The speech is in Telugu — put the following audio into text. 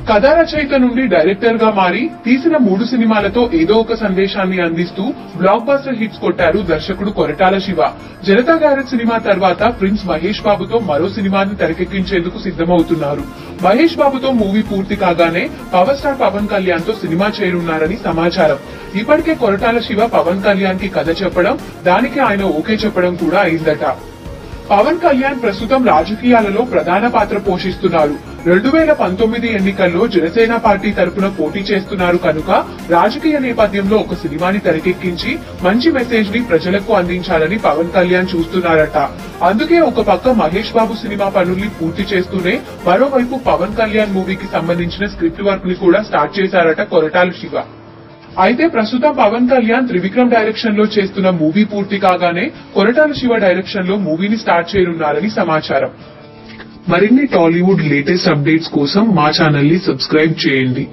కథా రచయిత నుండి డైరెక్టర్ గా మారి తీసిన 3 సినిమాలతో ఏదో ఒక సందేశాన్ని అందిస్తూ బ్లాక్ బస్టర్ హిట్స్ కొట్టారు దర్శకుడు కొరటాల శివ. జనతా గ్యారేజ్ సినిమా తర్వాత ప్రిన్స్ మహేష్ బాబుతో మరో సినిమాని తెరకెక్కించేందుకు సిద్ధమవుతున్నారు. మహేష్ బాబుతో మూవీ పూర్తి కాగానే పవర్ స్టార్ పవన్ కళ్యాణ్ తో సినిమా చేరున్నారని సమాచారం. ఇప్పటికే కొరటాల శివ పవన్ కళ్యాణ్ కి కథ చెప్పడం, దానికి ఆయన ఓకే చెప్పడం కూడా అయిందట. పవన్ కళ్యాణ్ ప్రస్తుతం రాజకీయాలలో ప్రధాన పాత్ర పోషిస్తున్నారు. 2019 ఎన్నికల్లో జనసేన పార్టీ తరపున పోటీ చేస్తున్నారు కనుక రాజకీయ నేపథ్యంలో ఒక సినిమాని తెరకెక్కించి మంచి మెసేజ్ ని ప్రజలకు అందించాలని పవన్ కళ్యాణ్ చూస్తున్నారట. అందుకే ఒక పక్క మహేష్ బాబు సినిమా పనుల్ని పూర్తి చేస్తూనే మరోవైపు పవన్ కళ్యాణ్ మూవీకి సంబంధించిన స్క్రిప్ట్ వర్క్ ని కూడా స్టార్ట్ చేశారట కొరటాల శివ. అయితే ప్రస్తుతం పవన్ కళ్యాణ్ త్రివిక్రమ్ డైరెక్షన్ లో చేస్తున్న మూవీ పూర్తి కాగానే కొరటాల శివ డైరెక్షన్ లో మూవీని స్టార్ట్ చేయనున్నారని సమాచారం. మరిన్ని టాలీవుడ్ లేటెస్ట్ అప్డేట్స్ కోసం మా ఛానల్ ని సబ్స్క్రైబ్ చేయండి.